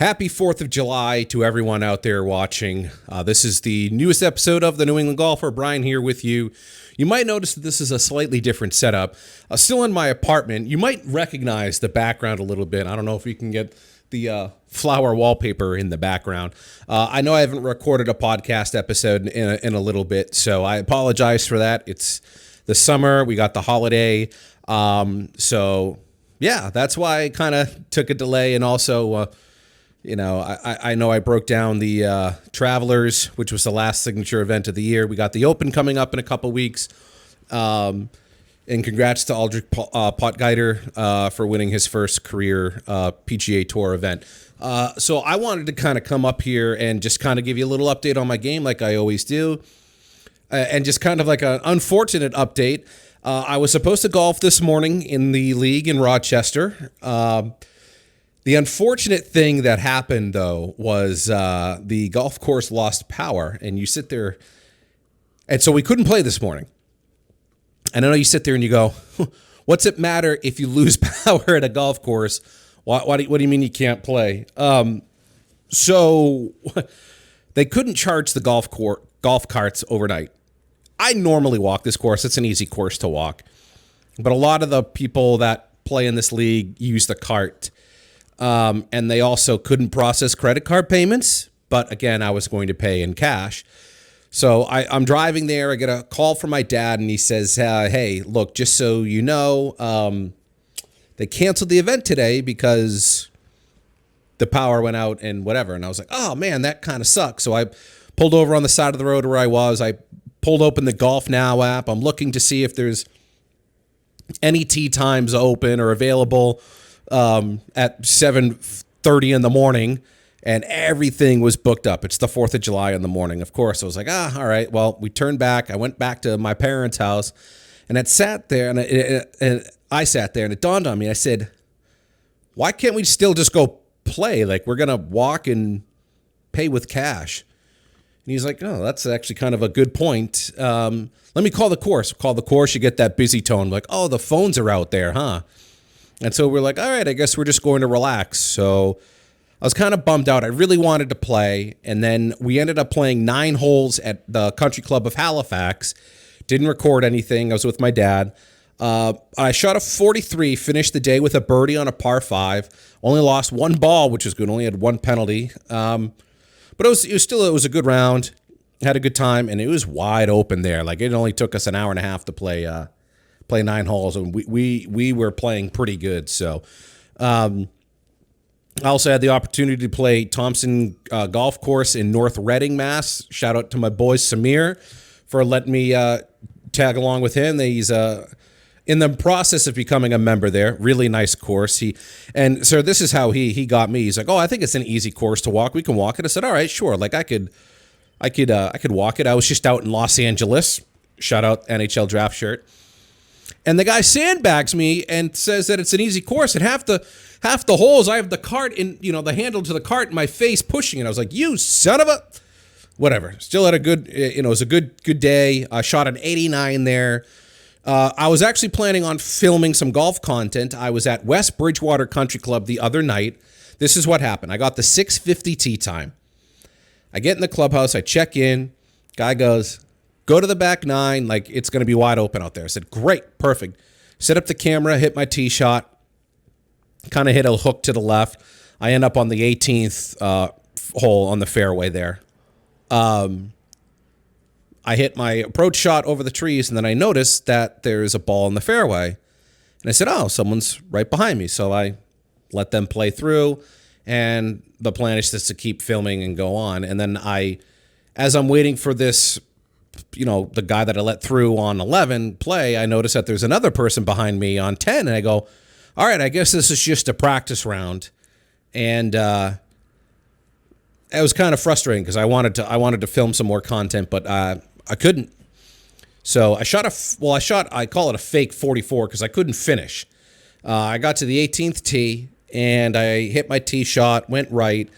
Happy 4th of July to everyone out there watching. This is the newest episode of The New England Golfer. Brian here with you. You might notice that this is a slightly different setup. Still in my apartment. You might recognize the background a little bit. I don't know if you can get the flower wallpaper in the background. I know I haven't recorded a podcast episode in a little bit, so I apologize for that. It's the summer. We got the holiday. So, yeah, that's why I kind of took a delay. And also, I know I broke down the Travelers, which was the last signature event of the year. We got the Open coming up in a couple weeks. And congrats to Aldrich Potgieter for winning his first career PGA Tour event. So I wanted to kind of come up here and just kind of give you a little update on my game like I always do. And just kind of like an unfortunate update. I was supposed to golf this morning in the league in Rochester. The unfortunate thing that happened, though, was the golf course lost power, and you sit there. And so we couldn't play this morning. And I know you sit there and you go, what's it matter if you lose power at a golf course? What do you mean you can't play? So they couldn't charge the golf carts overnight. I normally walk this course. It's an easy course to walk. But a lot of the people that play in this league use the cart. And they also couldn't process credit card payments. But again, I was going to pay in cash. So I'm driving there. I get a call from my dad, and he says, hey, look, just so you know, they canceled the event today because the power went out and whatever. And I was like, oh, man, that kind of sucks. So I pulled over on the side of the road where I was. I pulled open the Golf Now app. I'm looking to see if there's any tee times open or available at 7:30 in the morning, and everything was booked up. It's the 4th of July in the morning. Of course, I was like, all right. Well, we turned back. I went back to my parents' house, and it sat there, and I sat there, and it dawned on me. I said, why can't we still just go play? Like, we're going to walk and pay with cash. And he's like, oh, that's actually kind of a good point. Let me call the course. Call the course. You get that busy tone. Like, oh, the phones are out there, huh? And so we're like, all right, I guess we're just going to relax. So I was kind of bummed out. I really wanted to play. And then we ended up playing 9 holes at the Country Club of Halifax. Didn't record anything. I was with my dad. I shot a 43, finished the day with a birdie on a par 5. Only lost 1 ball, which was good. Only had 1 penalty. But it was a good round. Had a good time, and it was wide open there. Like, it only took us an hour and a half to play 9 holes, and we were playing pretty good. So I also had the opportunity to play Thompson Golf Course in North Reading, Mass. Shout out to my boy Samir for letting me tag along with him. He's in the process of becoming a member there. Really nice course. So this is how he got me. He's like, oh, I think it's an easy course to walk. We can walk it. I said, all right, sure. Like, I could walk it. I was just out in Los Angeles. Shout out NHL Draft Shirt. And the guy sandbags me and says that it's an easy course. And half the holes, I have the cart in, the handle to the cart in my face pushing it. I was like, you son of a... Whatever. Still had a good, it was a good day. I shot an 89 there. I was actually planning on filming some golf content. I was at West Bridgewater Country Club the other night. This is what happened. I got the 6:50 tee time. I get in the clubhouse. I check in. Guy goes, go to the back 9. Like, it's going to be wide open out there. I said, great, perfect. Set up the camera, hit my tee shot, kind of hit a hook to the left. I end up on the 18th hole on the fairway there. I hit my approach shot over the trees, and then I noticed that there's a ball in the fairway. And I said, oh, someone's right behind me. So I let them play through, and the plan is just to keep filming and go on. And then as I'm waiting for this, the guy that I let through on 11 play, I notice that there's another person behind me on 10, and I go, all right, I guess this is just a practice round. And it was kind of frustrating because I wanted to film some more content, but I couldn't. So I call it a fake 44 because I couldn't finish. I got to the 18th tee, and I hit my tee shot, went right,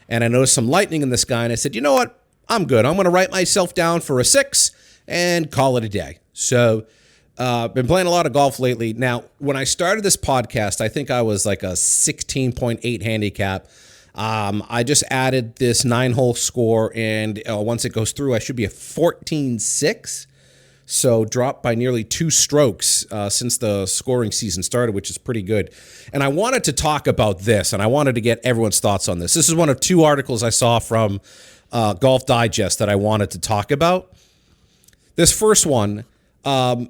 and I noticed some lightning in the sky, and I said, you know what? I'm good. I'm going to write myself down for a 6 and call it a day. So been playing a lot of golf lately. Now, when I started this podcast, I think I was like a 16.8 handicap. I just added this 9-hole score, and once it goes through, I should be a 14-6. So dropped by nearly 2 strokes since the scoring season started, which is pretty good. And I wanted to talk about this, and I wanted to get everyone's thoughts on this. This is one of 2 articles I saw from Golf Digest that I wanted to talk about. This first one, the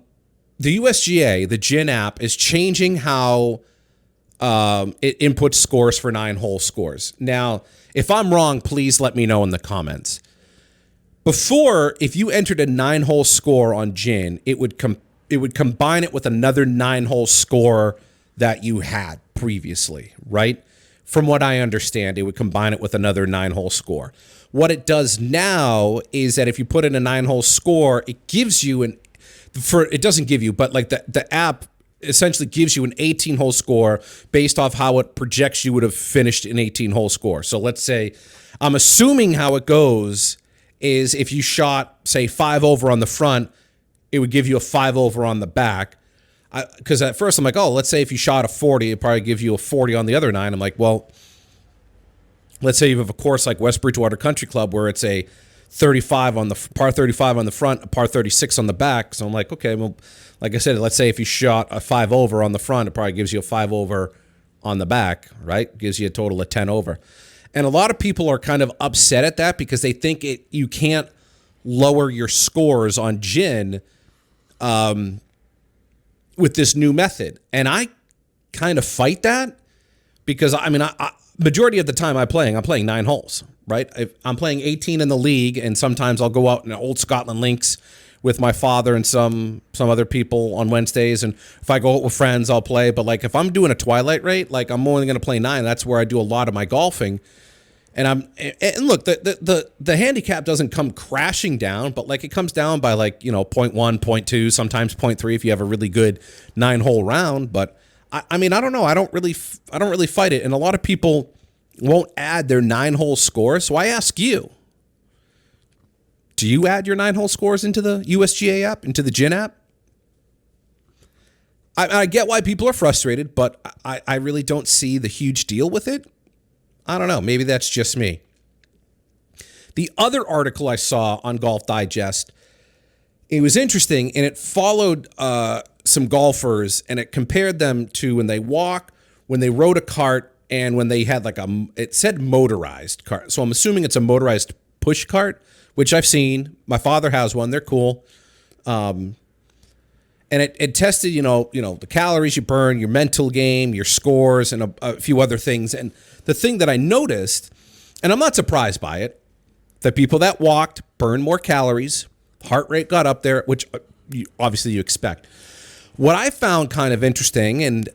USGA, the GHIN app, is changing how it inputs scores for 9-hole scores. Now, if I'm wrong, please let me know in the comments. Before, if you entered a 9-hole score on GHIN, it would combine it with another 9-hole score that you had previously, right? From what I understand, it would combine it with another 9-hole score. What it does now is that if you put in a 9-hole score, it gives you it doesn't give you, but like the app essentially gives you an 18-hole score based off how it projects you would have finished an 18-hole score. So let's say, I'm assuming how it goes is if you shot, say, 5 over on the front, it would give you a 5 over on the back. Because at first I'm like, oh, let's say if you shot a 40, it'd probably give you a 40 on the other 9. I'm like, well, let's say you have a course like West Bridgewater Country Club where it's a 35 on the par 35 on the front, a par 36 on the back. So I'm like, okay, well, like I said, let's say if you shot a 5 over on the front, it probably gives you a 5 over on the back, right? Gives you a total of 10 over. And a lot of people are kind of upset at that because they think you can't lower your scores on GHIN with this new method. And I kind of fight that because, I mean, majority of the time I'm playing 9 holes, right? I'm playing 18 in the league, and sometimes I'll go out in Old Scotland Links with my father and some other people on Wednesdays. And if I go out with friends, I'll play. But like if I'm doing a twilight rate, like I'm only going to play 9. That's where I do a lot of my golfing. And look, the handicap doesn't come crashing down, but like it comes down by like, 0.1, 0.2, sometimes 0.3 if you have a really good 9-hole round. But I mean, I don't know. I don't really fight it. And a lot of people won't add their 9-hole scores. So I ask you, do you add your 9-hole scores into the USGA app, into the GHIN app? I get why people are frustrated, but I really don't see the huge deal with it. I don't know. Maybe that's just me. The other article I saw on Golf Digest, it was interesting, and it followed some golfers, and it compared them to when they walk, when they rode a cart, and when they had it said motorized cart. So I'm assuming it's a motorized push cart, which I've seen. My father has one. They're cool. And it tested, the calories you burn, your mental game, your scores, and a few other things. And the thing that I noticed, and I'm not surprised by it, the people that walked burned more calories, heart rate got up there, which obviously you expect. What I found kind of interesting, and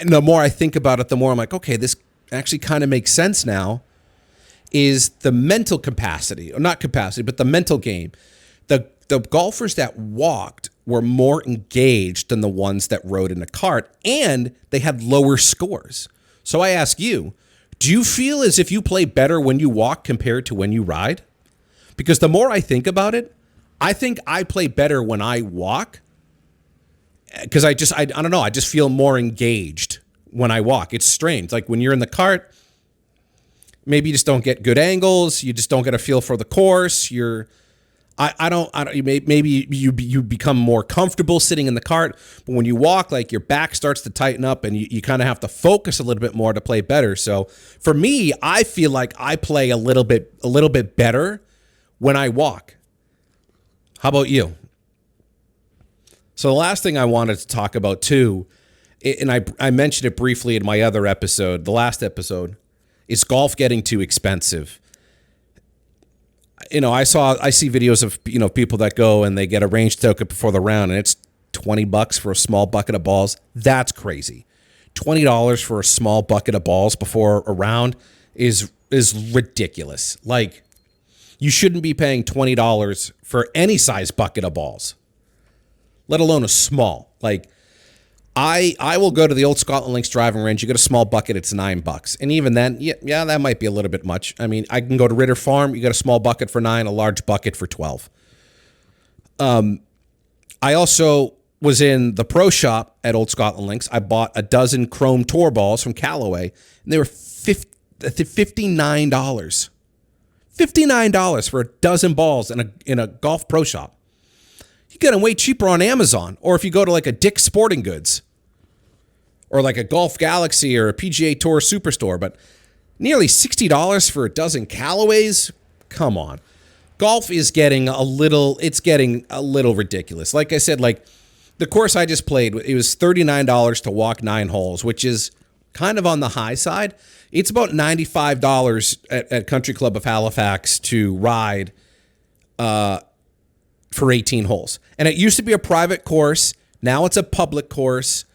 the more I think about it, the more I'm like, okay, this actually kind of makes sense now, is the mental capacity, or not capacity, but the mental game. The golfers that walked were more engaged than the ones that rode in a cart, and they had lower scores. So I ask you, do you feel as if you play better when you walk compared to when you ride? Because the more I think about it, I think I play better when I walk because I don't know, I just feel more engaged when I walk. It's strange. Like when you're in the cart, maybe you just don't get good angles. You just don't get a feel for the course. Maybe you become more comfortable sitting in the cart, but when you walk, like your back starts to tighten up and you kind of have to focus a little bit more to play better. So for me, I feel like I play a little bit better when I walk. How about you? So the last thing I wanted to talk about too, and I mentioned it briefly in my other episode, the last episode, is golf getting too expensive. I see videos of, people that go and they get a range token before the round and it's $20 for a small bucket of balls. That's crazy. $20 for a small bucket of balls before a round is ridiculous. Like, you shouldn't be paying $20 for any size bucket of balls, let alone a small. Like, I will go to the Old Scotland Links driving range. You get a small bucket, it's $9. And even then, yeah, that might be a little bit much. I mean, I can go to Ritter Farm. You get a small bucket for $9, a large bucket for $12. I also was in the pro shop at Old Scotland Links. I bought a dozen Chrome Tour balls from Callaway, and they were $59. $59 for a dozen balls in a golf pro shop. You get them way cheaper on Amazon, or if you go to like a Dick's Sporting Goods, or like a Golf Galaxy or a PGA Tour Superstore. But nearly $60 for a dozen Callaways? Come on. Golf is getting a little ridiculous. Like I said, like the course I just played, it was $39 to walk 9 holes, which is kind of on the high side. It's about $95 at Country Club of Halifax to ride for 18 holes. And it used to be a private course. Now it's a public course.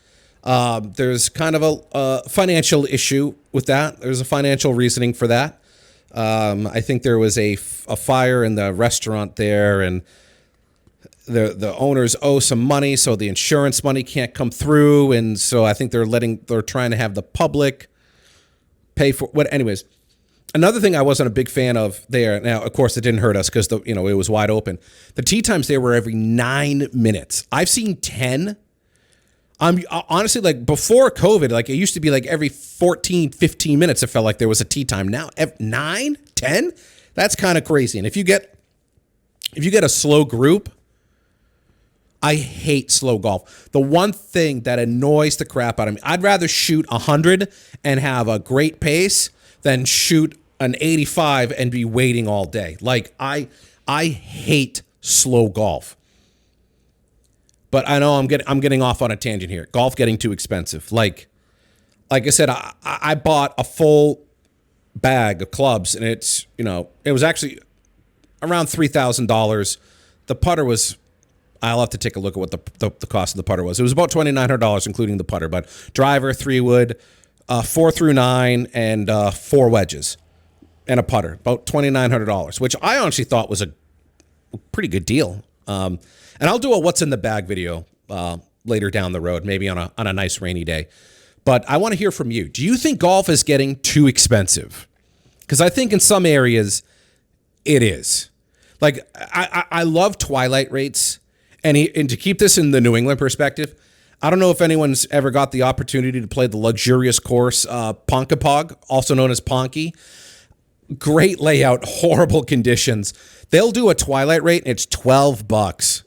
There's kind of a financial issue with that. There's a financial reasoning for that. I think there was a fire in the restaurant there, and the owners owe some money, so the insurance money can't come through, and so I think they're trying to have the public pay for what. Anyways, another thing I wasn't a big fan of there. Now, of course, it didn't hurt us because it was wide open. The tee times there were every 9 minutes. I've seen 10. I'm honestly, like before COVID, like it used to be like every 14, 15 minutes, it felt like there was a tee time. Now, 9, 10, that's kind of crazy. And if you get a slow group, I hate slow golf. The one thing that annoys the crap out of me, I'd rather shoot 100 and have a great pace than shoot an 85 and be waiting all day. Like I hate slow golf. But I know I'm getting off on a tangent here. Golf getting too expensive. Like I said, I bought a full bag of clubs, and it was actually around $3,000. The putter was, I'll have to take a look at what the cost of the putter was. It was about $2,900, including the putter. But driver, 3-wood, 4 through 9, and 4 wedges, and a putter, about $2,900, which I honestly thought was a pretty good deal. And I'll do a what's in the bag video later down the road, maybe on a nice rainy day. But I want to hear from you. Do you think golf is getting too expensive? Because I think in some areas it is. Like I love twilight rates, and to keep this in the New England perspective, I don't know if anyone's ever got the opportunity to play the luxurious course Ponkapog, also known as Ponky. Great layout, horrible conditions. They'll do a twilight rate, and it's $12.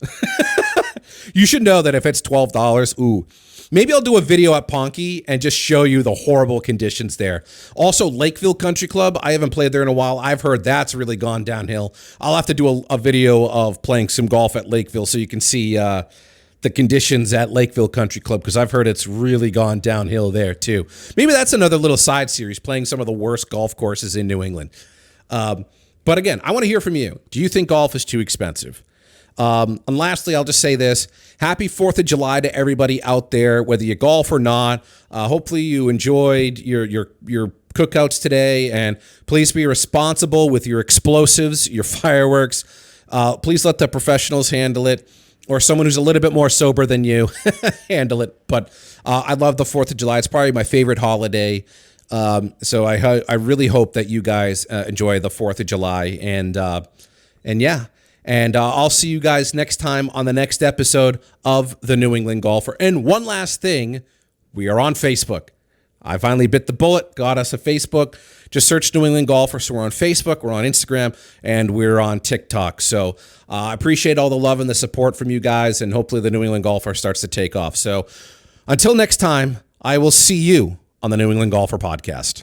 You should know that if it's $12, ooh. Maybe I'll do a video at Ponky and just show you the horrible conditions there. Also, Lakeville Country Club. I haven't played there in a while. I've heard that's really gone downhill. I'll have to do a video of playing some golf at Lakeville so you can see the conditions at Lakeville Country Club, because I've heard it's really gone downhill there too. Maybe that's another little side series, playing some of the worst golf courses in New England. But again, I want to hear from you. Do you think golf is too expensive? And lastly, I'll just say this. Happy 4th of July to everybody out there, whether you golf or not. Hopefully you enjoyed your cookouts today, and please be responsible with your explosives, your fireworks. Please let the professionals handle it, or someone who's a little bit more sober than you handle it. But I love the 4th of July. It's probably my favorite holiday. So I really hope that you guys enjoy the 4th of July. And yeah. And I'll see you guys next time on the next episode of The New England Golfer. And one last thing, we are on Facebook. I finally bit the bullet, got us a Facebook. Just search New England Golfer. So we're on Facebook, we're on Instagram, and we're on TikTok. So I appreciate all the love and the support from you guys, and hopefully the New England Golfer starts to take off. So until next time, I will see you on the New England Golfer podcast.